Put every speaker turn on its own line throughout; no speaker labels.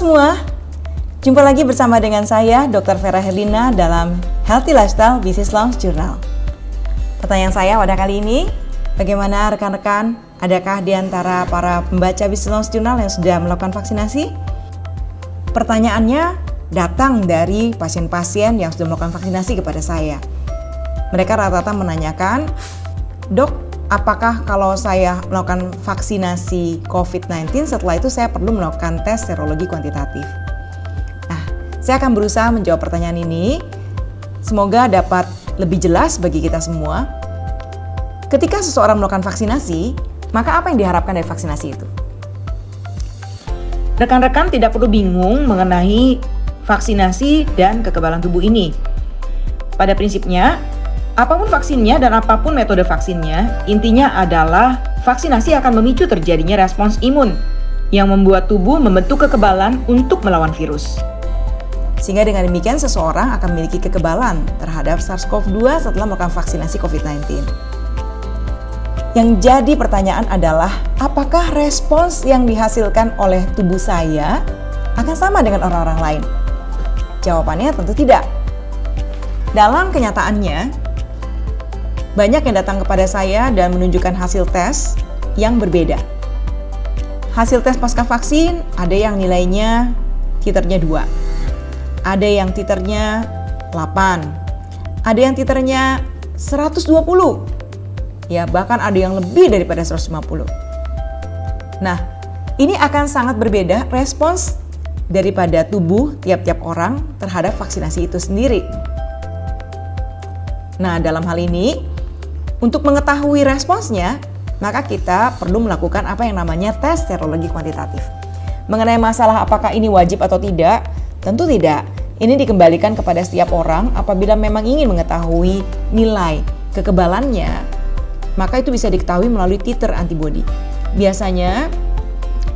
semua, jumpa lagi bersama dengan saya Dr. Vera Herlina dalam Healthy Lifestyle Business Launch Journal. Pertanyaan saya pada kali ini, bagaimana rekan-rekan, adakah di antara para pembaca Business Launch Journal yang sudah melakukan vaksinasi? Pertanyaannya datang dari pasien-pasien yang sudah melakukan vaksinasi kepada saya. Mereka rata-rata menanyakan, "Dok, apakah kalau saya melakukan vaksinasi COVID-19 setelah itu saya perlu melakukan tes serologi kuantitatif?" Nah, saya akan berusaha menjawab pertanyaan ini. Semoga dapat lebih jelas bagi kita semua. Ketika seseorang melakukan vaksinasi, maka apa yang diharapkan dari vaksinasi itu? Rekan-rekan tidak perlu bingung mengenai vaksinasi dan kekebalan tubuh ini. Pada prinsipnya, apapun vaksinnya dan apapun metode vaksinnya, intinya adalah vaksinasi akan memicu terjadinya respons imun yang membuat tubuh membentuk kekebalan untuk melawan virus. Sehingga dengan demikian seseorang akan memiliki kekebalan terhadap SARS-CoV-2 setelah melakukan vaksinasi COVID-19. Yang jadi pertanyaan adalah, apakah respons yang dihasilkan oleh tubuh saya akan sama dengan orang-orang lain? Jawabannya tentu tidak. Dalam kenyataannya, banyak yang datang kepada saya dan menunjukkan hasil tes yang berbeda. Hasil tes pasca vaksin ada yang nilainya titernya 2, ada yang titernya 8, ada yang titernya 120, ya bahkan ada yang lebih daripada 150. Nah, ini akan sangat berbeda respons daripada tubuh tiap-tiap orang terhadap vaksinasi itu sendiri. Nah, dalam hal ini, untuk mengetahui responsnya, maka kita perlu melakukan apa yang namanya tes serologi kuantitatif. Mengenai masalah apakah ini wajib atau tidak, tentu tidak. Ini dikembalikan kepada setiap orang apabila memang ingin mengetahui nilai kekebalannya, maka itu bisa diketahui melalui titer antibodi. Biasanya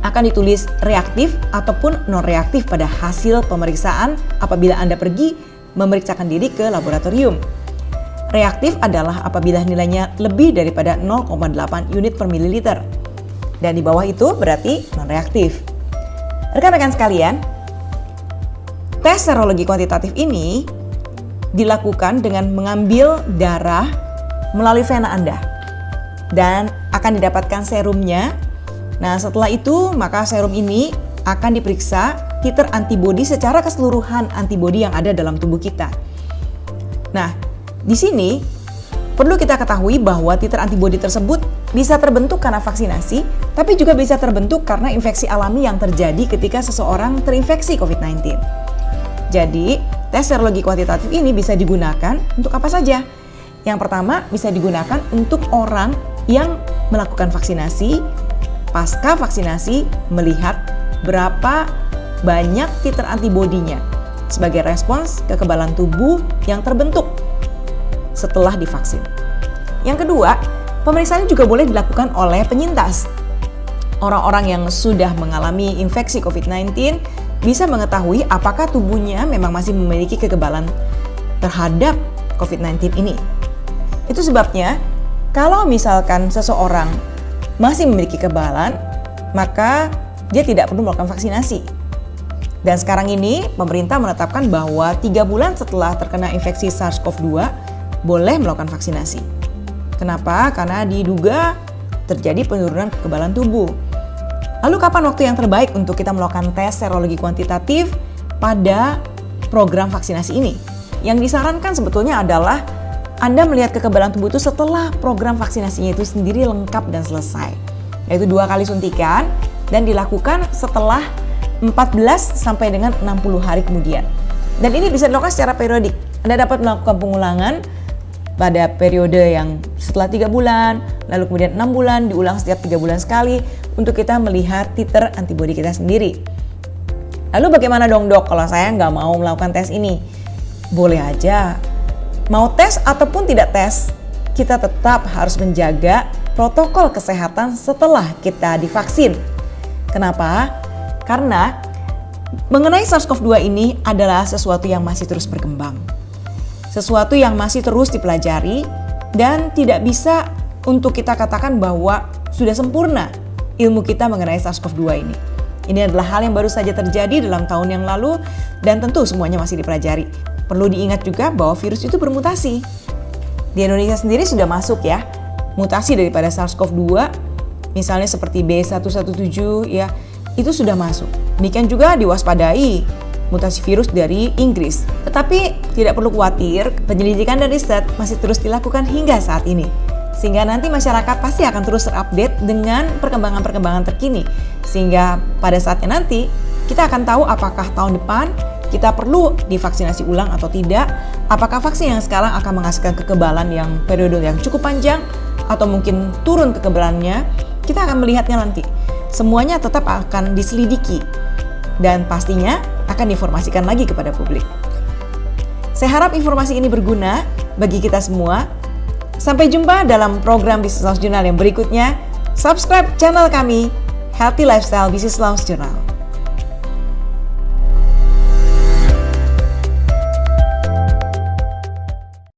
akan ditulis reaktif ataupun non-reaktif pada hasil pemeriksaan apabila Anda pergi memeriksakan diri ke laboratorium. Reaktif adalah apabila nilainya lebih daripada 0,8 unit per mililiter. Dan di bawah itu berarti non-reaktif. Rekan-rekan sekalian, tes serologi kuantitatif ini dilakukan dengan mengambil darah melalui vena Anda. Dan akan didapatkan serumnya. Nah, setelah itu maka serum ini akan diperiksa titer antibodi secara keseluruhan antibodi yang ada dalam tubuh kita. Nah, di sini perlu kita ketahui bahwa titer antibodi tersebut bisa terbentuk karena vaksinasi, tapi juga bisa terbentuk karena infeksi alami yang terjadi ketika seseorang terinfeksi COVID-19. Jadi, tes serologi kuantitatif ini bisa digunakan untuk apa saja? Yang pertama, bisa digunakan untuk orang yang melakukan vaksinasi, pasca vaksinasi melihat berapa banyak titer antibodinya sebagai respons kekebalan tubuh yang terbentuk setelah divaksin. Yang kedua, pemeriksaan juga boleh dilakukan oleh penyintas. Orang-orang yang sudah mengalami infeksi COVID-19 bisa mengetahui apakah tubuhnya memang masih memiliki kekebalan terhadap COVID-19 ini. Itu sebabnya, kalau misalkan seseorang masih memiliki kekebalan, maka dia tidak perlu melakukan vaksinasi. Dan sekarang ini, pemerintah menetapkan bahwa 3 bulan setelah terkena infeksi SARS-CoV-2, boleh melakukan vaksinasi. Kenapa? Karena diduga terjadi penurunan kekebalan tubuh. Lalu kapan waktu yang terbaik untuk kita melakukan tes serologi kuantitatif pada program vaksinasi ini? Yang disarankan sebetulnya adalah Anda melihat kekebalan tubuh itu setelah program vaksinasinya itu sendiri lengkap dan selesai. Yaitu 2 kali suntikan dan dilakukan setelah 14 sampai dengan 60 hari kemudian. Dan ini bisa dilakukan secara periodik. Anda dapat melakukan pengulangan pada periode yang setelah 3 bulan, lalu kemudian 6 bulan, diulang setiap 3 bulan sekali untuk kita melihat titer antibodi kita sendiri. Lalu bagaimana dong dok kalau saya nggak mau melakukan tes ini? Boleh aja. Mau tes ataupun tidak tes, kita tetap harus menjaga protokol kesehatan setelah kita divaksin. Kenapa? Karena mengenai SARS-CoV-2 ini adalah sesuatu yang masih terus berkembang. Sesuatu yang masih terus dipelajari dan tidak bisa untuk kita katakan bahwa sudah sempurna ilmu kita mengenai SARS-CoV-2 ini. Ini adalah hal yang baru saja terjadi dalam tahun yang lalu dan tentu semuanya masih dipelajari. Perlu diingat juga bahwa virus itu bermutasi. Di Indonesia sendiri sudah masuk ya, mutasi daripada SARS-CoV-2, misalnya seperti B117 ya, itu sudah masuk. Demikian juga diwaspadai mutasi virus dari Inggris. Tetapi tidak perlu khawatir, penyelidikan dan riset masih terus dilakukan hingga saat ini. Sehingga nanti masyarakat pasti akan terus terupdate dengan perkembangan-perkembangan terkini. Sehingga pada saatnya nanti, kita akan tahu apakah tahun depan kita perlu divaksinasi ulang atau tidak, apakah vaksin yang sekarang akan menghasilkan kekebalan yang periode yang cukup panjang, atau mungkin turun kekebalannya, kita akan melihatnya nanti. Semuanya tetap akan diselidiki, dan pastinya akan diinformasikan lagi kepada publik. Saya harap informasi ini berguna bagi kita semua. Sampai jumpa dalam program Business Lounge Journal yang berikutnya. Subscribe channel kami, Healthy Lifestyle Business Lounge Journal.